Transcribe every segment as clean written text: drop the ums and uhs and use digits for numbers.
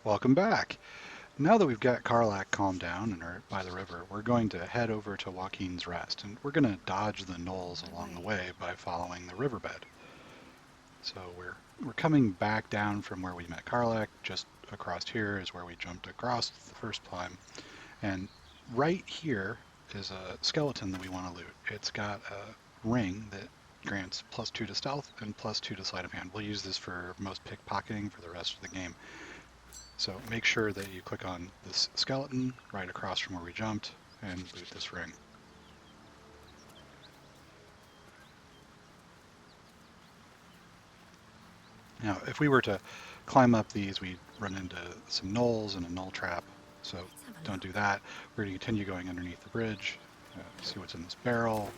Welcome back. Now that we've got Karlak calmed down and are by the river, we're going to head over to Joaquin's Rest, and we're going to dodge the knolls along the way by following the riverbed. So we're coming back down from where we met Karlak. Just across here is where we jumped across the first time, and right here is a skeleton that we want to loot. It's got a ring that grants +2 to stealth and +2 to sleight of hand. We'll use this for most pickpocketing for the rest of the game. So make sure that you click on this skeleton right across from where we jumped and loot this ring. Now, if we were to climb up these, we'd run into some knolls and a knoll trap, so don't do that. We're going to continue going underneath the bridge, see what's in this barrel.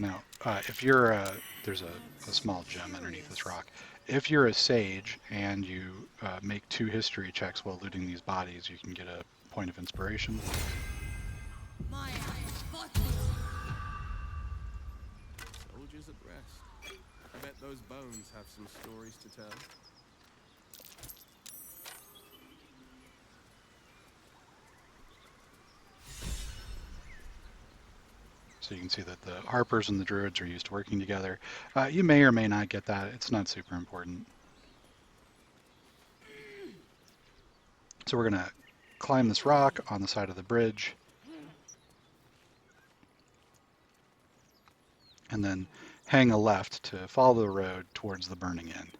Now, if you're there's a small gem underneath this rock. If you're a sage and you make 2 history checks while looting these bodies, you can get a point of inspiration. Soldiers at rest. I bet those bones have some stories to tell. So you can see that the Harpers and the Druids are used to working together. You may or may not get that. It's not super important. So we're going to climb this rock on the side of the bridge. And then hang a left to follow the road towards the Burning Inn.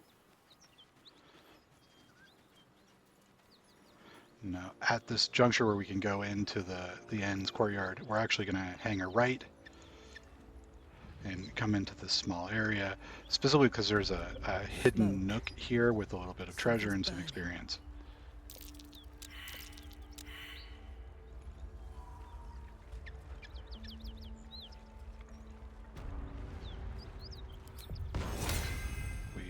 Now, at this juncture where we can go into the inn's courtyard, we're actually going to hang a right and come into this small area, specifically because there's a hidden nook here with a little bit of treasure and some experience. We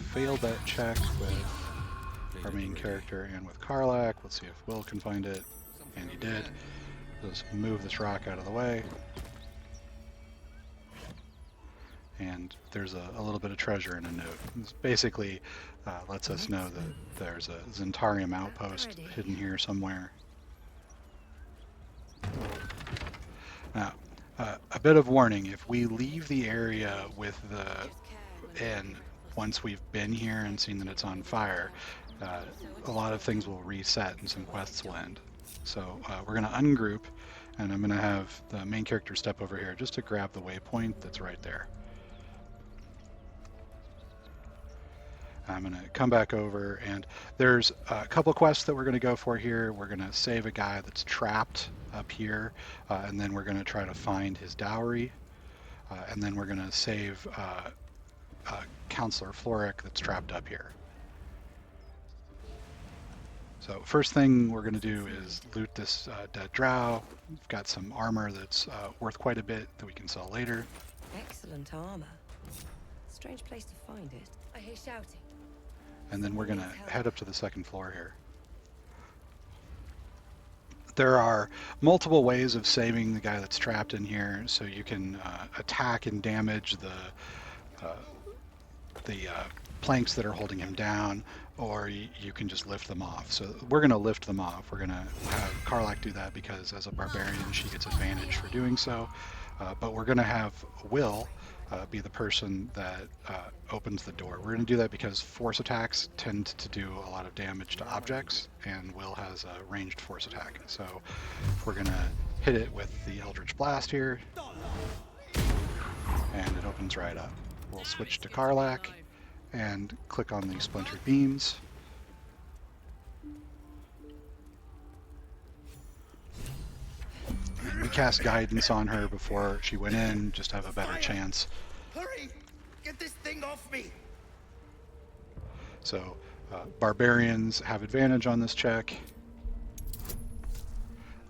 failed that check with our main character and with Karlak. Let's see if Wyll can find it, and he did. Let's move this rock out of the way. And there's a little bit of treasure in a note. This basically lets us know that there's a Zentarium outpost hidden here somewhere. Now, a bit of warning, if we leave the area with the inn once we've been here and seen that it's on fire, a lot of things will reset and some quests will end. So we're going to ungroup, and I'm going to have the main character step over here just to grab the waypoint that's right there. I'm going to come back over, and there's a couple quests that we're going to go for here. We're going to save a guy that's trapped up here, and then we're going to try to find his dowry, and then we're going to save Counselor Floric that's trapped up here. So first thing we're going to do is loot this dead drow. We've got some armor that's worth quite a bit that we can sell later. Excellent armor. Strange place to find it. I hear shouting. And then we're going to head up to the second floor here. There are multiple ways of saving the guy that's trapped in here, so you can attack and damage the planks that are holding him down, or you can just lift them off. So we're going to lift them off. We're going to have Karlak do that because as a barbarian she gets advantage for doing so, but we're going to have Wyll be the person that opens the door. We're going to do that because force attacks tend to do a lot of damage to objects, and Wyll has a ranged force attack. So we're going to hit it with the Eldritch Blast here, and it opens right up. We'll switch to Karlak and click on the splintered beams. And we cast guidance on her before she went in, just to have a better chance. Hurry! Get this thing off me! So barbarians have advantage on this check.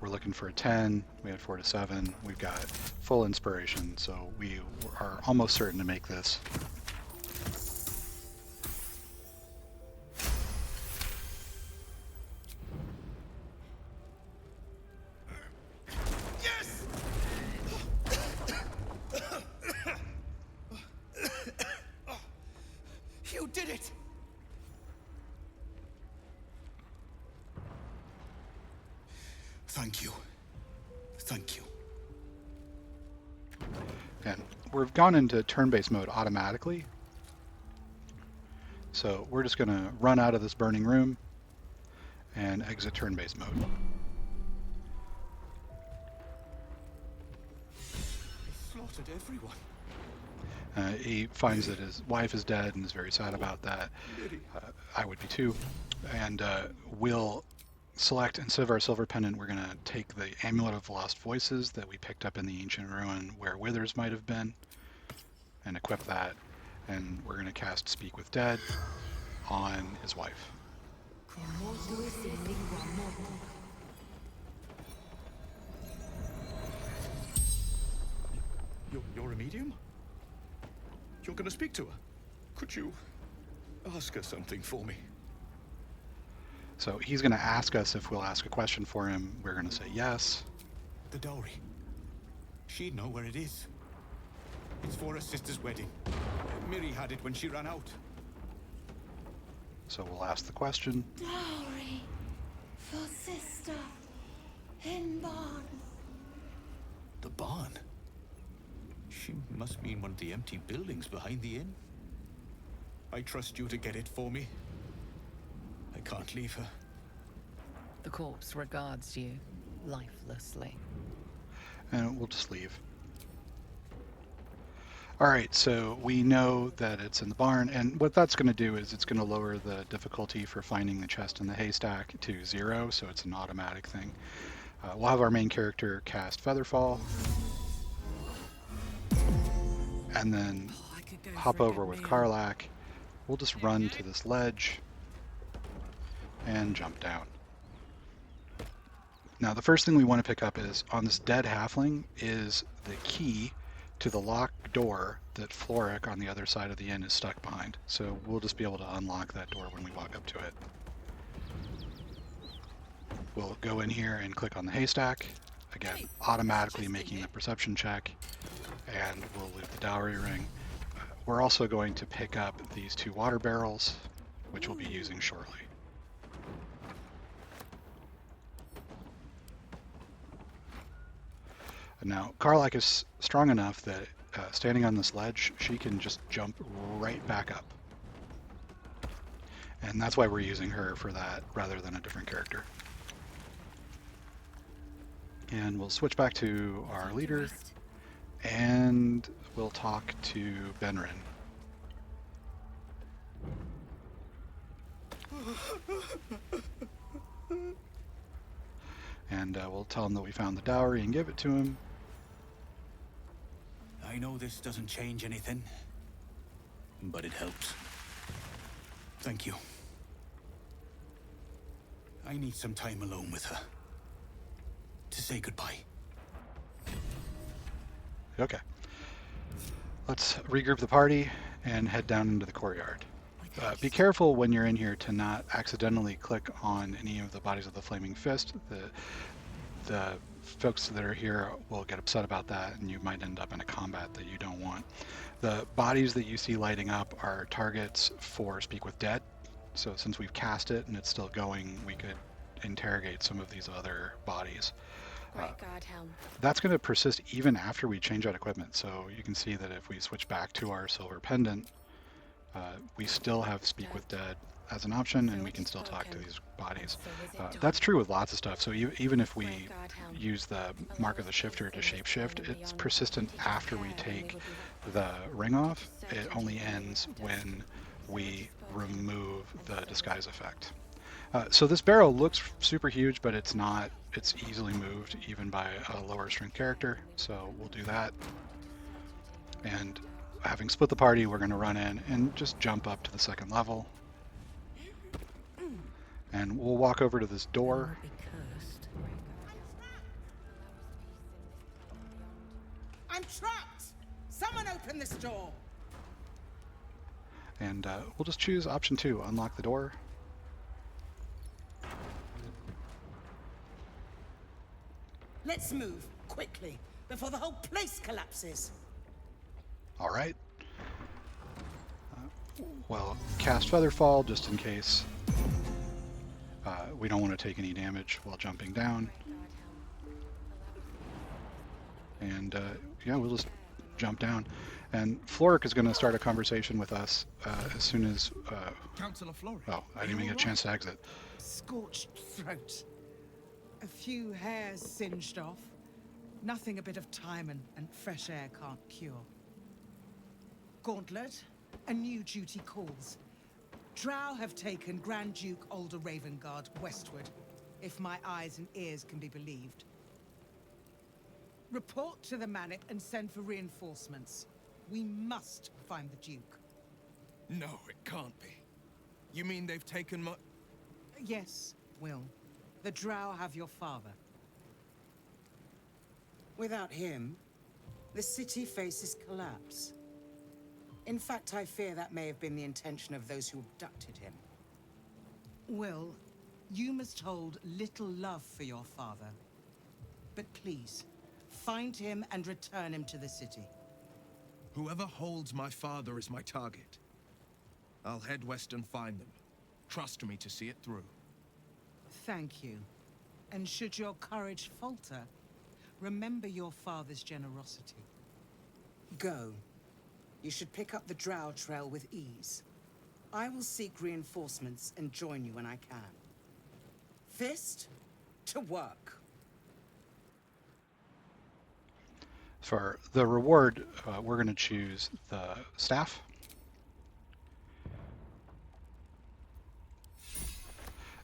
We're looking for a 10. We had 4 to 7. We've got full inspiration, so we are almost certain to make this. did it! Thank you. Thank you. And we've gone into turn-based mode automatically. So we're just going to run out of this burning room and exit turn-based mode. He slaughtered everyone. He finds that his wife is dead and is very sad about that. I would be too. And we'll select, instead of our silver pendant, we're going to take the Amulet of Lost Voices that we picked up in the ancient ruin where Withers might have been, and equip that. And we're going to cast Speak with Dead on his wife. You're a medium? You're gonna speak to her? Could you ask her something for me? So he's going to ask us if we'll ask a question for him. We're going to say yes. The dowry. She'd know where it is. It's for her sister's wedding. Miri had it when she ran out. So we'll ask the question. Dowry for sister in barn. The barn? She must mean one of the empty buildings behind the inn. I trust you to get it for me. I can't leave her. The corpse regards you lifelessly. And we'll just leave. Alright, so we know that it's in the barn, and what that's going to do is it's going to lower the difficulty for finding the chest in the haystack to 0, so it's an automatic thing. We'll have our main character cast Featherfall, and then hop over with Karlach. We'll just run to this ledge and jump down. Now the first thing we want to pick up is, on this dead halfling is the key to the locked door that Floric on the other side of the inn is stuck behind. So we'll just be able to unlock that door when we walk up to it. We'll go in here and click on the haystack, again automatically making the perception check, and we'll loot the dowry ring. We're also going to pick up these 2 water barrels, which we'll be using shortly. Now, Karlach is strong enough that standing on this ledge, she can just jump right back up. And that's why we're using her for that rather than a different character. And we'll switch back to our leader, and we'll talk to Benrin. And we'll tell him that we found the dowry and give it to him. I know this doesn't change anything, but it helps. Thank you. I need some time alone with her. To say goodbye. Okay. Let's regroup the party and head down into the courtyard. Be careful when you're in here to not accidentally click on any of the bodies of the Flaming Fist. The folks that are here will get upset about that, and you might end up in a combat that you don't want. The bodies that you see lighting up are targets for Speak with Dead. So since we've cast it and it's still going, we could interrogate some of these other bodies. That's going to persist even after we change out equipment. So you can see that if we switch back to our silver pendant, we still have Speak with Dead as an option, and we can still talk to these bodies. That's true with lots of stuff. So even if we use the Mark of the Shifter to shapeshift, it's persistent after we take the ring off. It only ends when we remove the disguise effect. So this barrel looks super huge, but it's not. It's easily moved even by a lower strength character, so we'll do that. And having split the party, we're going to run in and just jump up to the 2nd level. And we'll walk over to this door. I'm trapped! Someone open this door! And we'll just choose option 2, unlock the door. Let's move, quickly, before the whole place collapses. All right. we'll cast Featherfall just in case we don't want to take any damage while jumping down. And yeah, we'll just jump down. And Floric is going to start a conversation with us as soon as... Councillor Floric. oh, I didn't even get a chance to exit. Scorched throat. A few hairs singed off. Nothing a bit of time and fresh air can't cure. Gauntlet, a new duty calls. Drow have taken Grand Duke Alder Ravengard westward, if my eyes and ears can be believed. Report to the Manip and send for reinforcements. We must find the Duke. No, it can't be. You mean they've taken my... Yes, Wyll. The Drow have your father. Without him, the city faces collapse. In fact, I fear that may have been the intention of those who abducted him. Wyll, you must hold little love for your father. But please, find him and return him to the city. Whoever holds my father is my target. I'll head west and find them. Trust me to see it through. Thank you. And should your courage falter, remember your father's generosity. Go. You should pick up the Drow trail with ease. I will seek reinforcements and join you when I can. Fist to work. For the reward, we're going to choose the staff.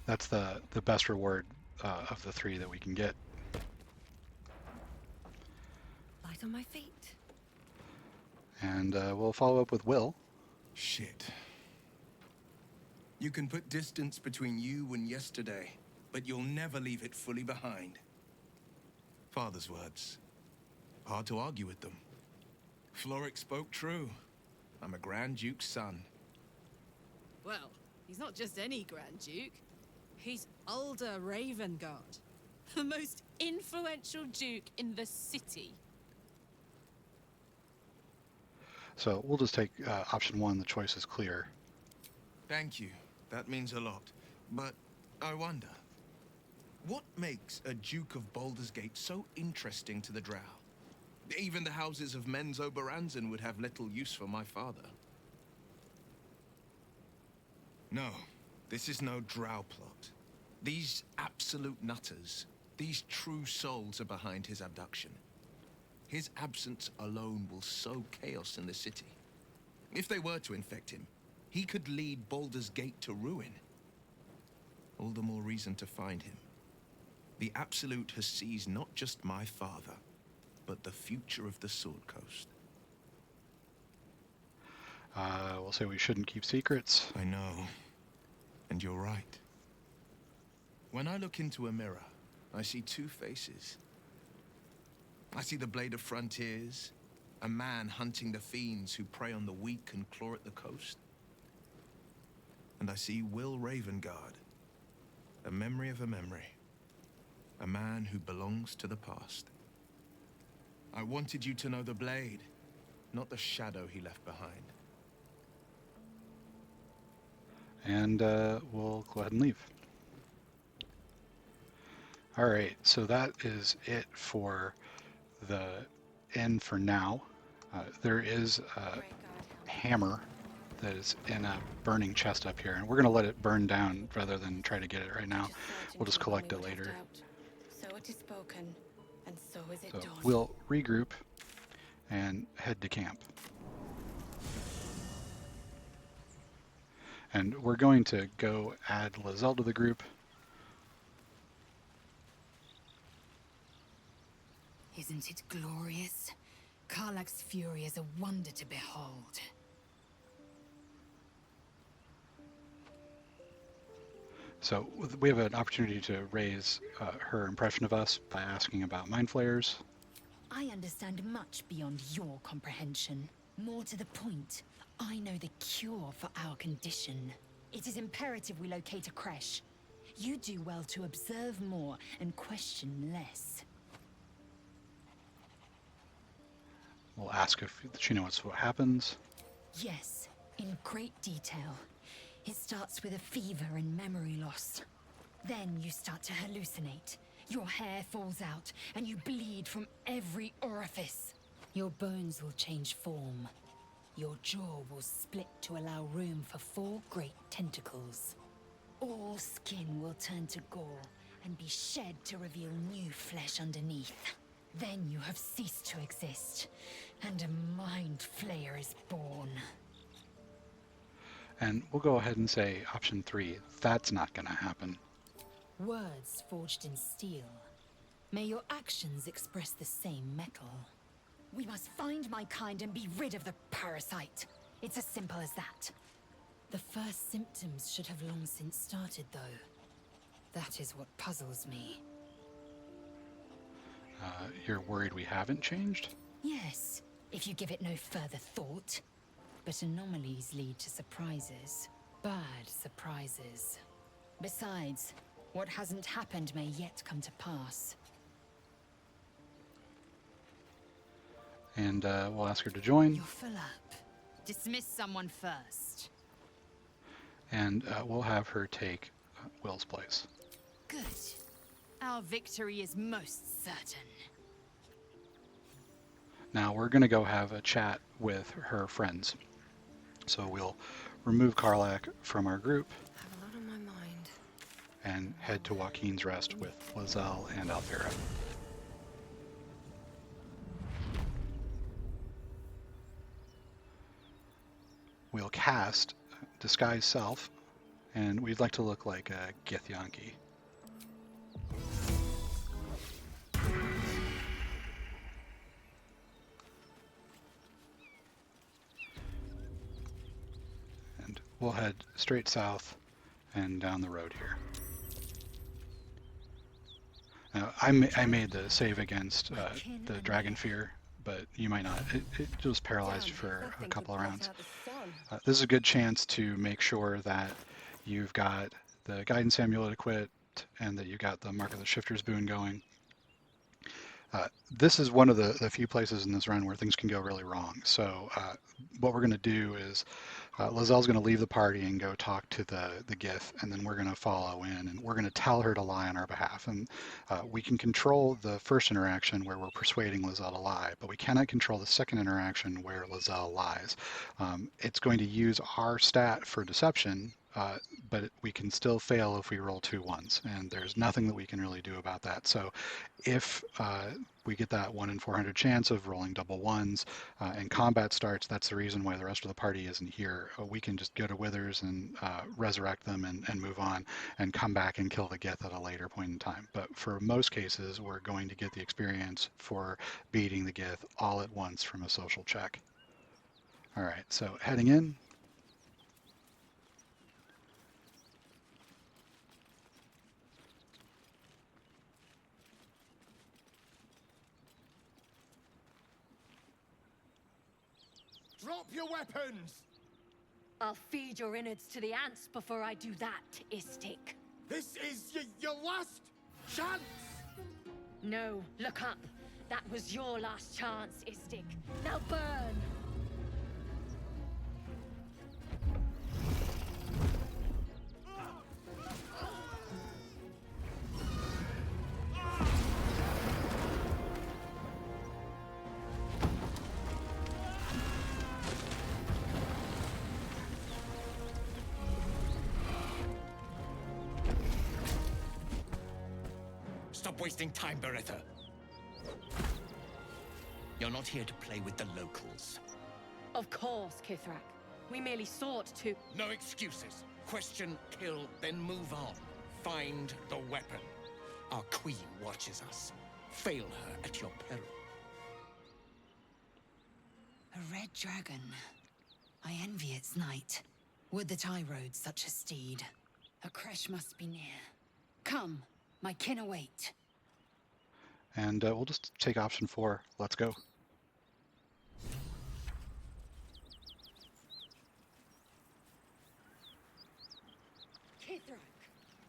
That's the best reward of the three that we can get. Light on my feet. And we'll follow up with Wyll. Shit. You can put distance between you and yesterday, but you'll never leave it fully behind. Father's words. Hard to argue with them. Floric spoke true. I'm a Grand Duke's son. Well, he's not just any Grand Duke. He's Alder Ravengard, the most influential Duke in the city. So we'll just take option one. The choice is clear. Thank you. That means a lot. But I wonder, what makes a Duke of Baldur's Gate so interesting to the Drow? Even the houses of Men's Oberanzen would have little use for my father. No, this is no Drow plot. These absolute nutters, these true souls are behind his abduction. His absence alone will sow chaos in the city. If they were to infect him, he could lead Baldur's Gate to ruin. All the more reason to find him. The Absolute has seized not just my father, but the future of the Sword Coast. We'll say we shouldn't keep secrets. I know, and you're right. When I look into a mirror, I see two faces. I see the Blade of Frontiers, a man hunting the fiends who prey on the weak and claw at the coast. And I see Wyll Ravengard, a memory of a memory, a man who belongs to the past. I wanted you to know the Blade, not the shadow he left behind. And we'll go ahead and leave. All right, so that is it for the inn for now. There is a hammer that is in a burning chest up here, and we're going to let it burn down rather than try to get it right now. We'll just collect it later. So it is spoken, and so is it So done. we'll regroup and head to camp. And we're going to go add Lae'zel to the group. Isn't it glorious? Karlach's fury is a wonder to behold. So we have an opportunity to raise her impression of us by asking about mind flayers. I understand much beyond your comprehension. More to the point, I know the cure for our condition. It is imperative we locate a creche. You do well to observe more and question less. We'll ask if she knows what happens. Yes, In great detail. It starts with a fever and memory loss. Then you start to hallucinate. Your hair falls out, and you bleed from every orifice. Your bones will change form. Your jaw will split to allow room for 4 great tentacles. All skin will turn to gore and be shed to reveal new flesh underneath. Then you have ceased to exist, and a mind flayer is born. And we'll go ahead and say option 3. That's not going to happen. Words forged in steel. May your actions express the same metal. We must find my kind and be rid of the parasite. It's as simple as that. The first symptoms should have long since started, though. That is what puzzles me. You're worried we haven't changed? Yes, if you give it no further thought. But anomalies lead to surprises. Bad surprises. Besides, what hasn't happened may yet come to pass. And we'll ask her to join. You're full up. Dismiss someone first. And we'll have her take Will's place. Good. Our victory is most certain. Now we're going to go have a chat with her friends. So we'll remove Karlak from our group I have a lot on my mind. and head to Joaquin's Rest with Lae'zel and Alfira. We'll cast Disguise Self, and we'd like to look like a Githyanki. And we'll head straight south and down the road here. Now, I made the save against the Dragon Fear, but you might not. It was paralyzed for a couple of rounds. This is a good chance to make sure that you've got the Guidance Amulet equipped and that you've got the Mark of the Shifter's Boon going. This is one of the few places in this run where things can go really wrong. So what we're going to do is Lae'zel's going to leave the party and go talk to the Gith, and then we're going to follow in, and we're going to tell her to lie on our behalf. And we can control the first interaction where we're persuading Lae'zel to lie, but we cannot control the second interaction where Lae'zel lies. It's going to use our stat for deception, but we can still fail if we roll 2 ones, and there's nothing that we can really do about that. So if we get that 1 in 400 chance of rolling double ones and combat starts, that's the reason why the rest of the party isn't here. We can just go to Withers and resurrect them and move on and come back and kill the Gith at a later point in time. But for most cases, we're going to get the experience for beating the Gith all at once from a social check. All right, so heading in. Drop your weapons! I'll feed your innards to the ants before I do that, Istik. This is your last chance! No, look up. That was your last chance, Istik. Now burn! Stop wasting time, Beretta. You're not here to play with the locals. Of course, Kithrak. We merely sought to... No excuses. Question, kill, then move on. Find the weapon. Our queen watches us. Fail her at your peril. A red dragon. I envy its knight. Would that I rode such a steed. A creche must be near. Come, my kin await. And we'll just take option 4. Let's go. Kithrak,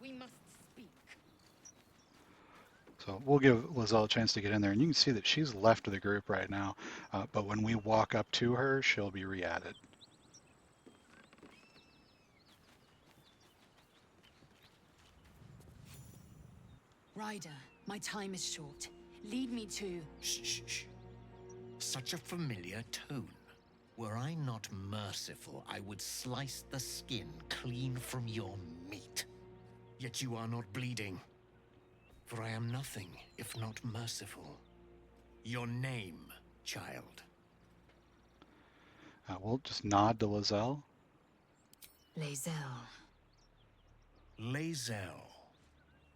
we must speak. So we'll give Lae'zel a chance to get in there, and you can see that she's left the group right now. But when we walk up to her, she'll be re-added. Ryder, my time is short. Lead me to... Shh, shh, shh. Such a familiar tone. Were I not merciful, I would slice the skin clean from your meat. Yet you are not bleeding. For I am nothing if not merciful. Your name, child. We'll just nod to Lae'zel. Lae'zel. Lae'zel.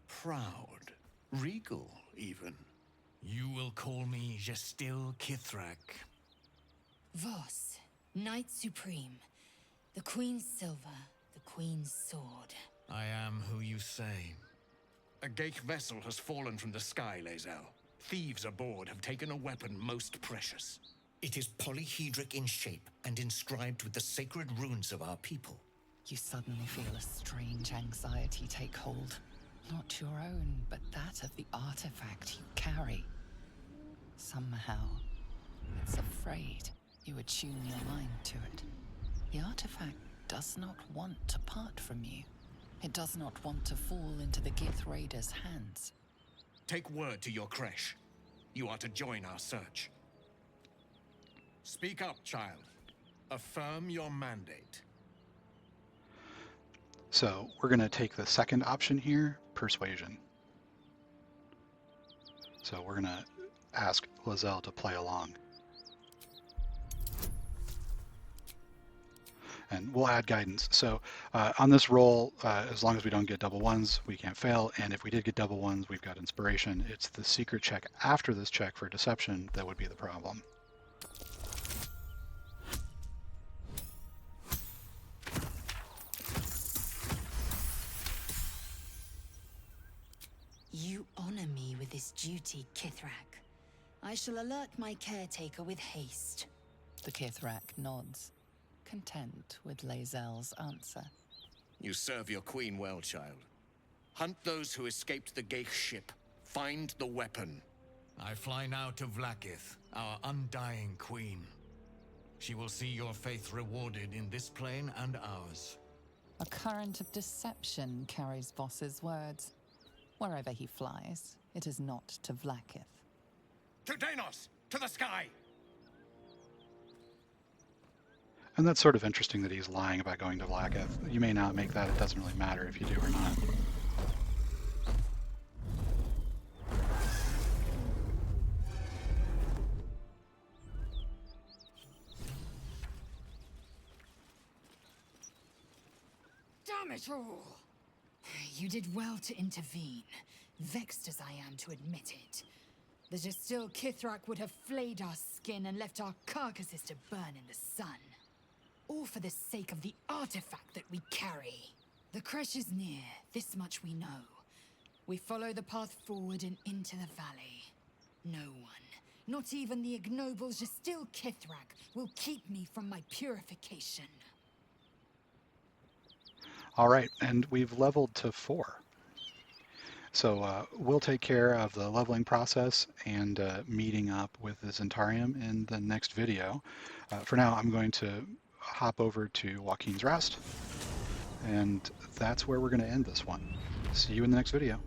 Proud. Regal, even. You will call me Gestil Kithrak. Voss, Knight Supreme. The Queen's silver, the Queen's sword. I am who you say. A Geich vessel has fallen from the sky, Lae'zel. Thieves aboard have taken a weapon most precious. It is polyhedric in shape and inscribed with the sacred runes of our people. You suddenly feel a strange anxiety take hold. Not your own, but that of the artifact you carry. Somehow, it's afraid you attune your mind to it. The artifact does not want to part from you. It does not want to fall into the Gith Raiders' hands. Take word to your creche. You are to join our search. Speak up, child. Affirm your mandate. So we're going to take the second option here, persuasion. So we're going to ask Lae'zel to play along. And we'll add guidance. So on this roll, as long as we don't get double ones, we can't fail. And if we did get double ones, we've got inspiration. It's the secret check after this check for deception that would be the problem. You honor me with this duty, Kithrak. I shall alert my caretaker with haste. The Kithrak nods, content with Lae'zel's answer. You serve your queen well, child. Hunt those who escaped the Geich ship. Find the weapon. I fly now to Vlaakith, our undying queen. She will see your faith rewarded in this plane and ours. A current of deception carries Voss's words. Wherever he flies, it is not to Vlaakith. To Danos! To the sky! And that's sort of interesting that he's lying about going to Vlaakith. You may not make that, it doesn't really matter if you do or not. Damn it all! You did well to intervene, vexed as I am to admit it. The Gestil Kithrak would have flayed our skin and left our carcasses to burn in the sun. All for the sake of the artifact that we carry. The creche is near, this much we know. We follow the path forward and into the valley. No one, not even the ignoble Gestil Kithrak, will keep me from my purification. All right, and we've leveled to 4. So we'll take care of the leveling process and meeting up with the Zentarium in the next video. For now, I'm going to hop over to Joaquin's Rest, and that's where we're going to end this one. See you in the next video.